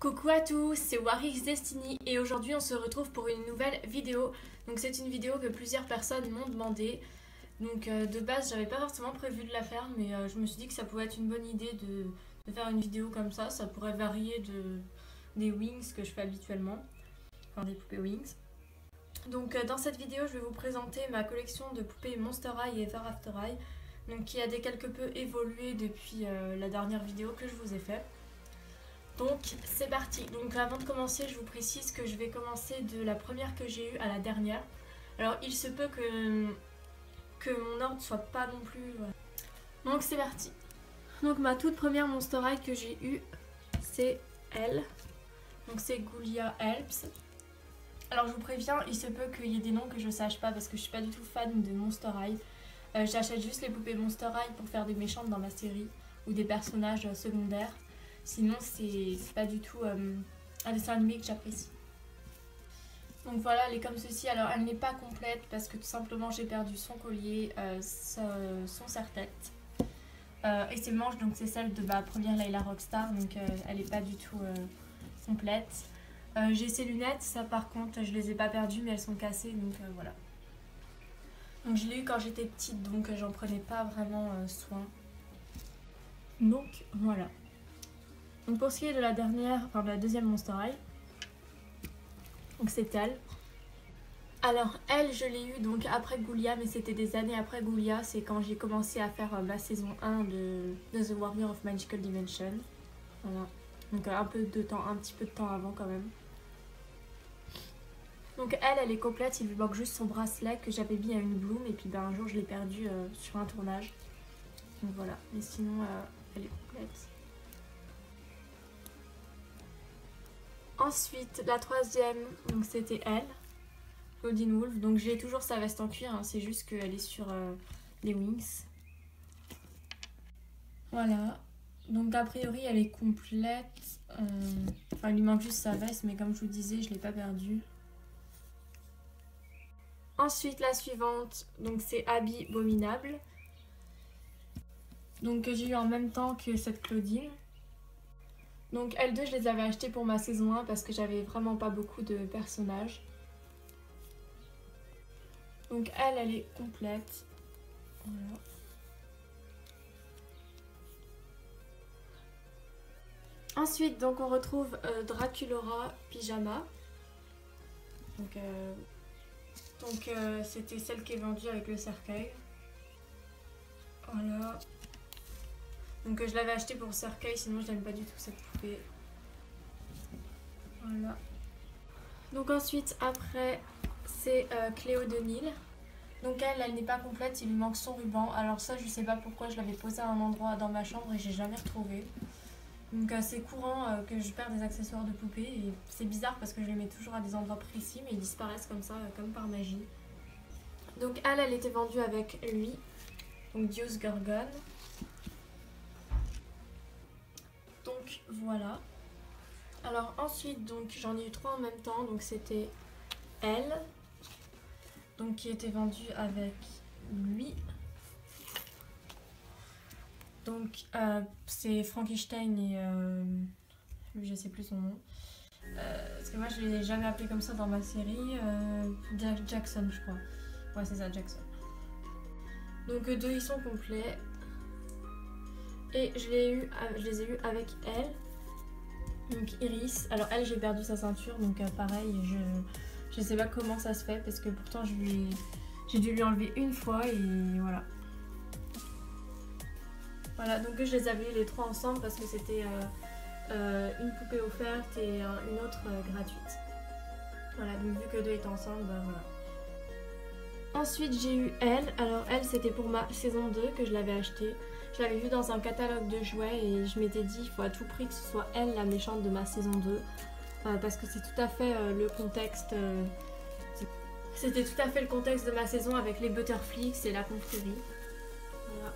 Coucou à tous, c'est Warix Destiny et aujourd'hui on se retrouve pour une nouvelle vidéo. Donc c'est une vidéo que plusieurs personnes m'ont demandé. Donc de base j'avais pas forcément prévu de la faire mais je me suis dit que ça pouvait être une bonne idée de faire une vidéo comme ça. Ça pourrait varier des wings que je fais habituellement, enfin des poupées wings. Donc dans cette vidéo je vais vous présenter ma collection de poupées Monster High et Ever After High. Donc qui a quelque peu évolué depuis la dernière vidéo que je vous ai faite. Donc c'est parti. Donc avant de commencer, je vous précise que je vais commencer de la première que j'ai eue à la dernière. Alors il se peut que mon ordre soit pas non plus... Voilà. Donc c'est parti. Donc ma toute première Monster High que j'ai eue, c'est elle. Donc c'est Ghoulia Helps. Alors je vous préviens, il se peut qu'il y ait des noms que je sache pas parce que je suis pas du tout fan de Monster High. J'achète juste les poupées Monster High pour faire des méchantes dans ma série ou des personnages secondaires. Sinon c'est pas du tout un dessin animé que j'apprécie. Donc voilà, elle est comme ceci. Alors elle n'est pas complète parce que tout simplement j'ai perdu son collier, son serre-tête et ses manches. Donc c'est celle de ma première Layla Rockstar. Donc elle n'est pas du tout complète. J'ai ses lunettes, ça par contre je les ai pas perdues mais elles sont cassées. Donc voilà. Donc je l'ai eu quand j'étais petite donc j'en prenais pas vraiment soin. Donc voilà. Donc pour ce qui est de la dernière, enfin de la deuxième Monster High, donc c'est elle. Alors elle, je l'ai eue donc après Ghoulia, mais c'était des années après Ghoulia. C'est quand j'ai commencé à faire ma saison 1 de The Warrior of Magical Dimension. Voilà. Donc un petit peu de temps avant quand même. Donc elle est complète, il lui manque juste son bracelet que j'avais mis à une bloom. Et puis ben, un jour je l'ai perdu sur un tournage. Donc voilà, mais sinon elle est complète. Ensuite, la troisième, donc c'était elle, Odin Wolf. Donc j'ai toujours sa veste en cuir, hein, c'est juste qu'elle est sur les wings. Voilà. Donc a priori elle est complète. Enfin il lui manque juste sa veste, mais comme je vous disais, je ne l'ai pas perdue. Ensuite la suivante, donc c'est Abby Abominable. Donc que j'ai eu en même temps que cette Claudine. Donc elles deux je les avais achetées pour ma saison 1 parce que j'avais vraiment pas beaucoup de personnages. Donc elle est complète. Voilà. Ensuite donc on retrouve Draculaura Pyjama. Donc c'était celle qui est vendue avec le cercueil. Voilà. Donc je l'avais acheté pour cercueil, sinon je n'aime pas du tout cette poupée. Voilà. Donc ensuite après c'est Cléo de Nil. Donc elle n'est pas complète, il lui manque son ruban. Alors ça je sais pas pourquoi, je l'avais posé à un endroit dans ma chambre et j'ai jamais retrouvé. Donc c'est courant que je perds des accessoires de poupée et c'est bizarre parce que je les mets toujours à des endroits précis mais ils disparaissent comme ça, comme par magie. Donc elle était vendue avec lui, donc Dios Gorgon. Donc voilà. Alors ensuite donc j'en ai eu 3 en même temps, donc c'était elle, donc qui était vendue avec lui. Donc c'est Frankenstein et lui je sais plus son nom. Parce que moi je l'ai jamais appelé comme ça dans ma série. Jackson je crois. Ouais c'est ça, Jackson. Donc deux ils sont complets. Et je les ai eu avec elle. Donc Iris. Alors elle j'ai perdu sa ceinture donc pareil je sais pas comment ça se fait parce que pourtant j'ai dû lui enlever une fois et voilà. Voilà donc je les avais eu les 3 ensemble parce que c'était une poupée offerte et une autre gratuite. Voilà donc vu que 2 étaient ensemble, bah voilà. Ensuite j'ai eu elle. Alors elle c'était pour ma saison 2 que je l'avais achetée. Je l'avais vue dans un catalogue de jouets et je m'étais dit il faut à tout prix que ce soit elle la méchante de ma saison 2. Parce que c'est tout à fait le contexte. C'était tout à fait le contexte de ma saison avec les Butterflix et la confrérie. Voilà.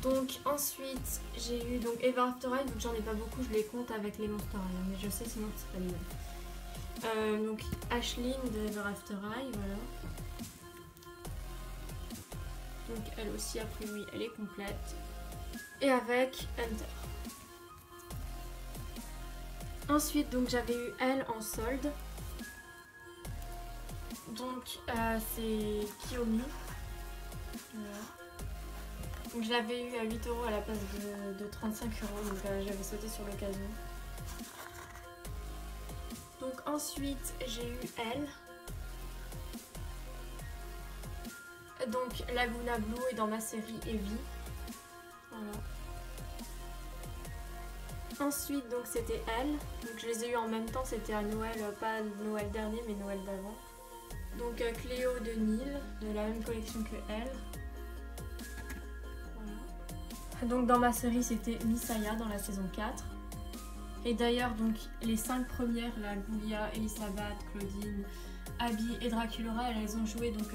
Donc ensuite j'ai eu donc Ever After High, donc j'en ai pas beaucoup, je les compte avec les Monster High, mais je sais sinon que c'est pas les mêmes. Donc Ashlyn de Ever After High, voilà. Donc elle aussi a priori elle est complète. Et avec Hunter. Ensuite, donc j'avais eu elle en solde. Donc c'est Kiyomi. Voilà. Donc je l'avais eu à 8 € à la place de 35 €, donc j'avais sauté sur l'occasion. Donc ensuite j'ai eu elle. Donc Laguna Blue est dans ma série Evie. Voilà. Ensuite donc c'était elle. Donc je les ai eu en même temps, c'était à Noël, pas Noël dernier mais Noël d'avant. Donc Cléo de Nil, de la même collection que elle. Voilà. Donc dans ma série c'était Misaya dans la saison 4. Et d'ailleurs donc les 5 premières, la Goulia, Elisabeth, Claudine, Abby et Draculaura, elles ont joué donc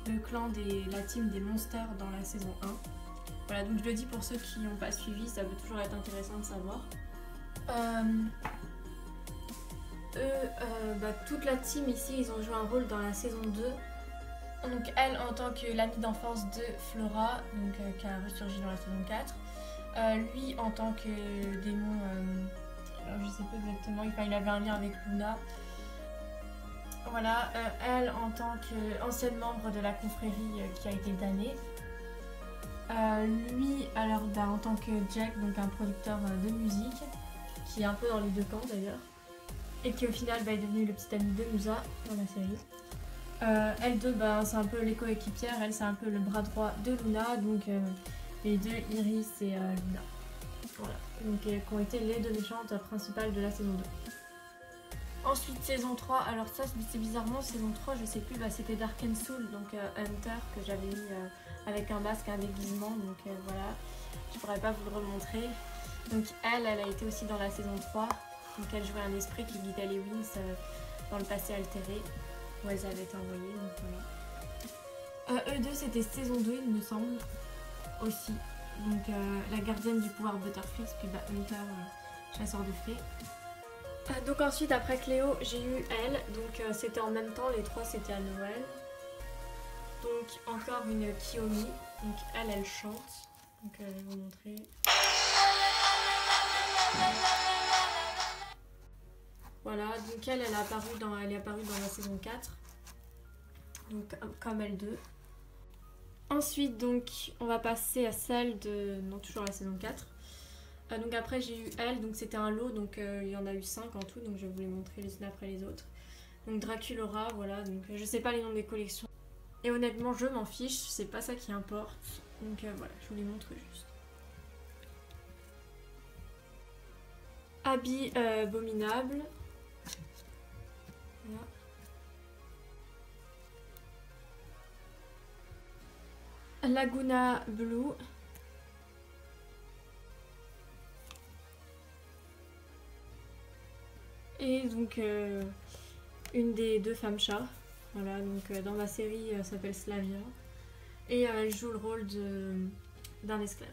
le clan la team des Monsters dans la saison 1. Voilà, donc je le dis pour ceux qui n'ont pas suivi, ça peut toujours être intéressant de savoir. Toute la team ici, ils ont joué un rôle dans la saison 2. Donc elle en tant que l'ami d'enfance de Flora, donc qui a ressurgi dans la saison 4. Lui en tant que démon, je sais pas exactement, il avait un lien avec Luna. Voilà, elle en tant qu'ancienne membre de la confrérie qui a été damnée. Lui alors en tant que Jack, donc un producteur de musique, qui est un peu dans les deux camps d'ailleurs. Et qui au final est devenu le petit ami de Musa dans la série. Elles deux, c'est un peu les coéquipières, elle c'est un peu le bras droit de Luna, donc les deux Iris et Luna. Voilà, donc qui ont été les deux méchantes principales de la saison 2. Ensuite saison 3, alors ça c'est bizarrement saison 3, je sais plus, c'était Dark and Soul, donc Hunter que j'avais mis avec un masque, un déguisement, donc voilà, je pourrais pas vous le remontrer. Donc elle a été aussi dans la saison 3. Donc elle jouait un esprit qui guidait les Wings dans le passé altéré où elles avaient été envoyées. Donc voilà. Eux deux c'était saison 2 il me semble aussi. Donc la gardienne du pouvoir Butterfix puis Hunter, chasseur de fées. Donc ensuite après Cléo j'ai eu elle. Donc c'était en même temps, les trois c'était à Noël. Donc encore une Kiyomi. Donc elle chante. Donc je vais vous montrer. Voilà, donc elle est apparue dans la saison 4, donc comme elle 2. Ensuite, donc, on va passer à celle de... non, toujours la saison 4. Donc après, j'ai eu elle, donc c'était un lot, donc il y en a eu 5 en tout, donc je vais vous les montrer les unes après les autres. Donc Draculaura, voilà, donc je sais pas les noms des collections. Et honnêtement, je m'en fiche, c'est pas ça qui importe. Donc voilà, je vous les montre juste. Abby abominable. Voilà. Laguna Blue. Et donc une des deux femmes chats. Voilà, donc dans ma série elle s'appelle Slavia. Et elle joue le rôle d'un esclave.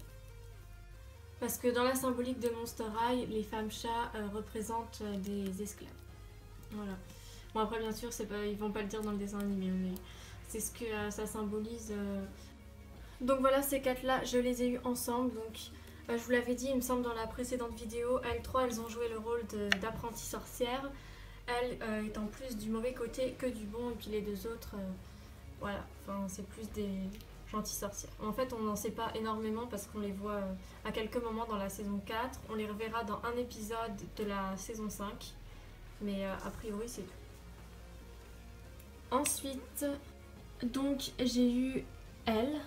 Parce que dans la symbolique de Monster High, les femmes chats représentent des esclaves. Voilà. Bon après bien sûr ils vont pas le dire dans le dessin animé, mais c'est ce que ça symbolise. Donc voilà, ces 4 là je les ai eu ensemble. Donc je vous l'avais dit il me semble dans la précédente vidéo, elles 3 elles ont joué le rôle d'apprentie sorcière. Elle étant plus du mauvais côté que du bon, et puis les deux autres voilà, enfin c'est plus des gentilles sorcières. En fait on n'en sait pas énormément parce qu'on les voit à quelques moments dans la saison 4, on les reverra dans un épisode de la saison 5, mais a priori c'est tout. Ensuite, donc j'ai eu elle.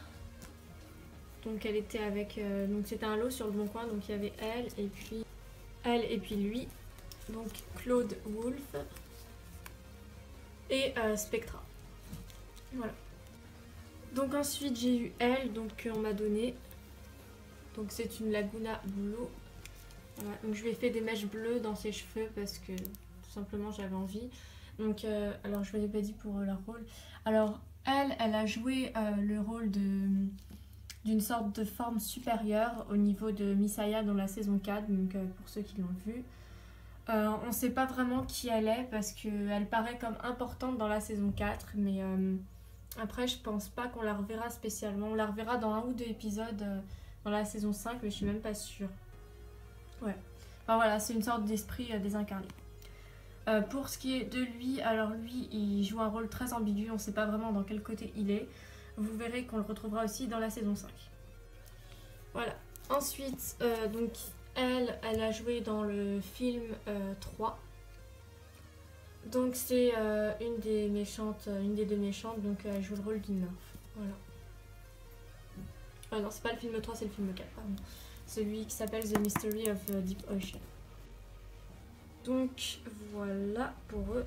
Donc elle était avec, donc c'était un lot sur le bon coin, donc il y avait elle et puis lui, donc Claude Wolf et Spectra. Voilà. Donc ensuite j'ai eu elle, donc qu'on m'a donné. Donc c'est une Laguna Blue. Voilà. Donc je lui ai fait des mèches bleues dans ses cheveux parce que tout simplement j'avais envie. Donc alors je ne vous ai pas dit pour leur rôle. Alors elle a joué le rôle d'une sorte de forme supérieure au niveau de Misaya dans la saison 4, donc pour ceux qui l'ont vu. On ne sait pas vraiment qui elle est parce qu'elle paraît comme importante dans la saison 4, mais après je pense pas qu'on la reverra spécialement. On la reverra dans un ou deux épisodes dans la saison 5, mais je suis même pas sûre. Ouais. Enfin voilà, c'est une sorte d'esprit désincarné. Pour ce qui est de lui, alors lui il joue un rôle très ambigu, on ne sait pas vraiment dans quel côté il est. Vous verrez qu'on le retrouvera aussi dans la saison 5. Voilà. Ensuite, donc elle a joué dans le film 3. Donc c'est une des méchantes, une des deux méchantes, donc elle joue le rôle d'une nymphe. Voilà. Non, c'est pas le film 3, c'est le film 4, pardon. Celui qui s'appelle The Mystery of Deep Ocean. Donc voilà pour eux.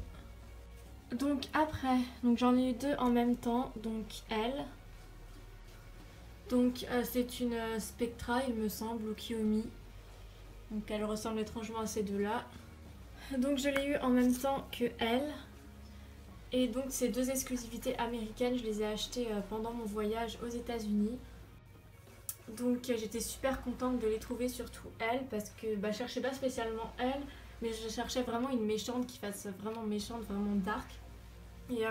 Donc après, donc j'en ai eu deux en même temps, donc elle. Donc c'est une Spectra il me semble, ou Kiyomi. Donc elle ressemble étrangement à ces deux-là. Donc je l'ai eu en même temps que elle. Et donc ces deux exclusivités américaines, je les ai achetées pendant mon voyage aux États-Unis. Donc j'étais super contente de les trouver, surtout elle, parce que je cherchais pas spécialement elle, mais je cherchais vraiment une méchante qui fasse vraiment méchante, vraiment dark. Et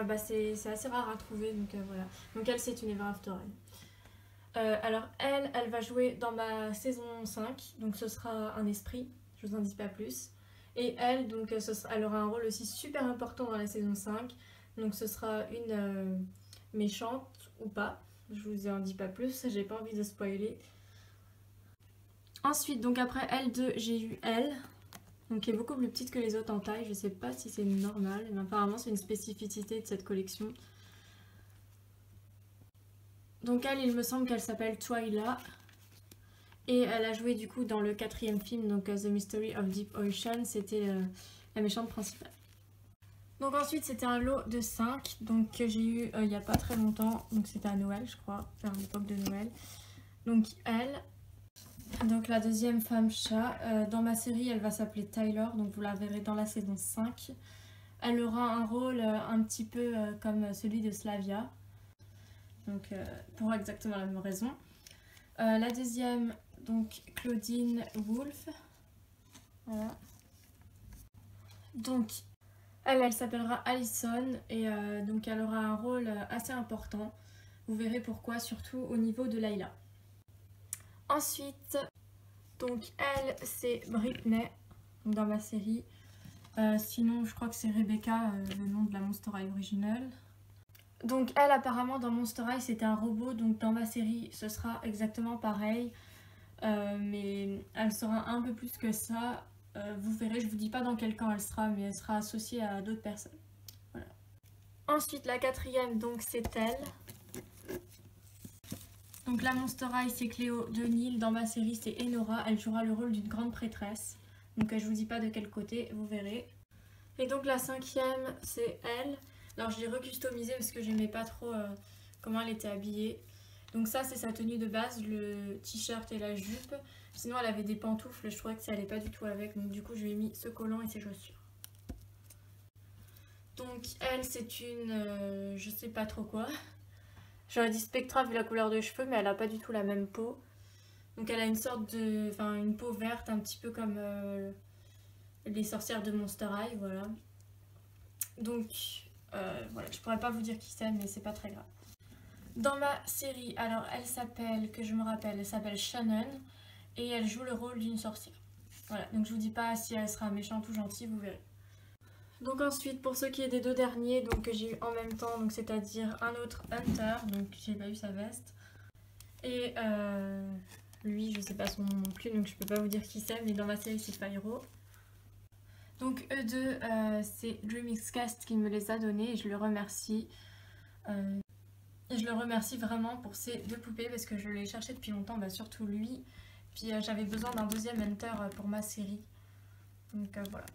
c'est assez rare à trouver, donc voilà. Donc elle, c'est une Ever After alors elle va jouer dans ma saison 5, donc ce sera un esprit, je vous en dis pas plus. Et elle, donc elle aura un rôle aussi super important dans la saison 5, donc ce sera une méchante ou pas. Je vous en dis pas plus, j'ai pas envie de spoiler. Ensuite, donc après L2, j'ai eu elle, donc qui est beaucoup plus petite que les autres en taille. Je sais pas si c'est normal, mais apparemment c'est une spécificité de cette collection. Donc elle, il me semble qu'elle s'appelle Twyla. Et elle a joué du coup dans le 4e film, donc The Mystery of Deep Ocean, c'était la méchante principale. Donc ensuite c'était un lot de 5, donc que j'ai eu il n'y a pas très longtemps, donc c'était à Noël je crois, vers l'époque de Noël. Donc elle, donc la deuxième femme chat, dans ma série elle va s'appeler Tyler, donc vous la verrez dans la saison 5. Elle aura un rôle un petit peu comme celui de Slavia, donc pour exactement la même raison. La deuxième, donc Claudine Wolf, voilà. Donc elle s'appellera Allison et donc elle aura un rôle assez important. Vous verrez pourquoi, surtout au niveau de Layla. Ensuite, donc elle c'est Britney dans ma série. Sinon je crois que c'est Rebecca, le nom de la Monster High originale. Donc elle apparemment dans Monster High c'était un robot, donc dans ma série ce sera exactement pareil. Mais elle sera un peu plus que ça. Vous verrez, je vous dis pas dans quel camp elle sera, mais elle sera associée à d'autres personnes. Voilà. Ensuite la quatrième, donc c'est elle. Donc la Monster High c'est Cléo Denil, dans ma série c'est Enora, elle jouera le rôle d'une grande prêtresse. Donc je vous dis pas de quel côté, vous verrez. Et donc la cinquième c'est elle. Alors je l'ai recustomisée parce que j'aimais pas trop comment elle était habillée. Donc ça c'est sa tenue de base, le t-shirt et la jupe. Sinon elle avait des pantoufles, je trouvais que ça allait pas du tout avec. Donc du coup je lui ai mis ce collant et ses chaussures. Donc elle c'est une... je sais pas trop quoi. J'aurais dit Spectra vu la couleur de cheveux, mais elle a pas du tout la même peau. Donc elle a une sorte de... Enfin une peau verte un petit peu comme les sorcières de Monster High, voilà. Donc voilà, je pourrais pas vous dire qui c'est mais c'est pas très grave. Dans ma série, alors elle s'appelle, que je me rappelle, elle s'appelle Shannon et elle joue le rôle d'une sorcière. Voilà, donc je vous dis pas si elle sera méchante ou gentille, vous verrez. Donc ensuite, pour ce qui est des deux derniers, donc que j'ai eu en même temps, donc c'est-à-dire un autre Hunter, donc j'ai pas eu sa veste. Et lui, je sais pas son nom non plus, donc je peux pas vous dire qui c'est, mais dans ma série c'est Pyro. Donc eux deux, c'est DreamXcast qui me les a donnés et je le remercie. Et je le remercie vraiment pour ces deux poupées parce que je l'ai cherché depuis longtemps, surtout lui. Puis j'avais besoin d'un deuxième Hunter pour ma série. Donc voilà.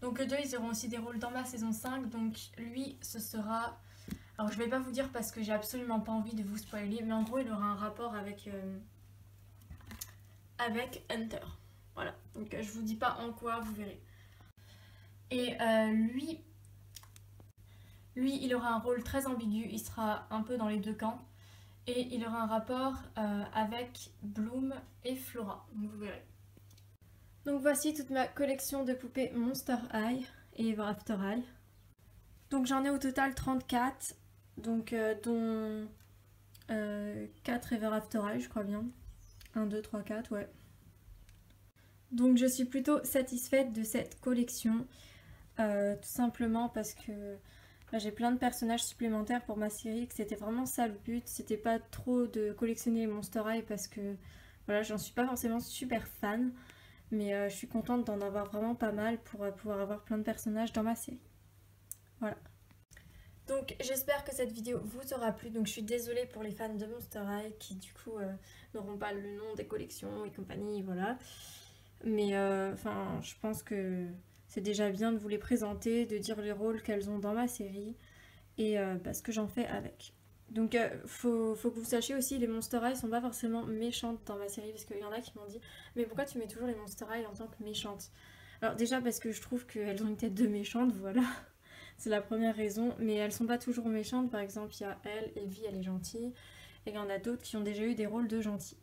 Donc eux deux, ils auront aussi des rôles dans ma saison 5. Donc lui, ce sera... Alors je vais pas vous dire parce que j'ai absolument pas envie de vous spoiler. Mais en gros, il aura un rapport avec Hunter. Voilà. Donc je vous dis pas en quoi, vous verrez. Et lui, il aura un rôle très ambigu, il sera un peu dans les deux camps. Et il aura un rapport avec Bloom et Flora, donc vous verrez. Donc voici toute ma collection de poupées Monster High et Ever After High. Donc j'en ai au total 34, donc dont 4 Ever After High je crois bien. 1, 2, 3, 4, ouais. Donc je suis plutôt satisfaite de cette collection, tout simplement parce que j'ai plein de personnages supplémentaires pour ma série, que c'était vraiment ça le but, c'était pas trop de collectionner les Monster High parce que voilà, j'en suis pas forcément super fan, mais je suis contente d'en avoir vraiment pas mal pour pouvoir avoir plein de personnages dans ma série. Voilà. Donc j'espère que cette vidéo vous aura plu. Donc je suis désolée pour les fans de Monster High qui du coup n'auront pas le nom des collections et compagnie, voilà. Mais enfin, je pense que c'est déjà bien de vous les présenter, de dire les rôles qu'elles ont dans ma série et ce que j'en fais avec. Donc faut que vous sachiez aussi, les Monster High sont pas forcément méchantes dans ma série parce qu'il y en a qui m'ont dit mais pourquoi tu mets toujours les Monster High en tant que méchantes? Alors déjà parce que je trouve qu'elles ont une tête de méchante, voilà. C'est la première raison, mais elles sont pas toujours méchantes. Par exemple, il y a elle, Evie, elle est gentille, et il y en a d'autres qui ont déjà eu des rôles de gentilles.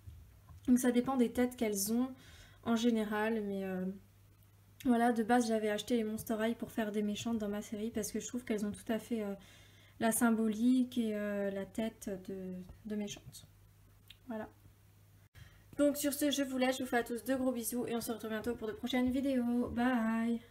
Donc ça dépend des têtes qu'elles ont en général, mais voilà, de base j'avais acheté les Monster High pour faire des méchantes dans ma série parce que je trouve qu'elles ont tout à fait la symbolique et la tête de méchante. Voilà. Donc sur ce, je vous laisse, je vous fais à tous de gros bisous et on se retrouve bientôt pour de prochaines vidéos. Bye!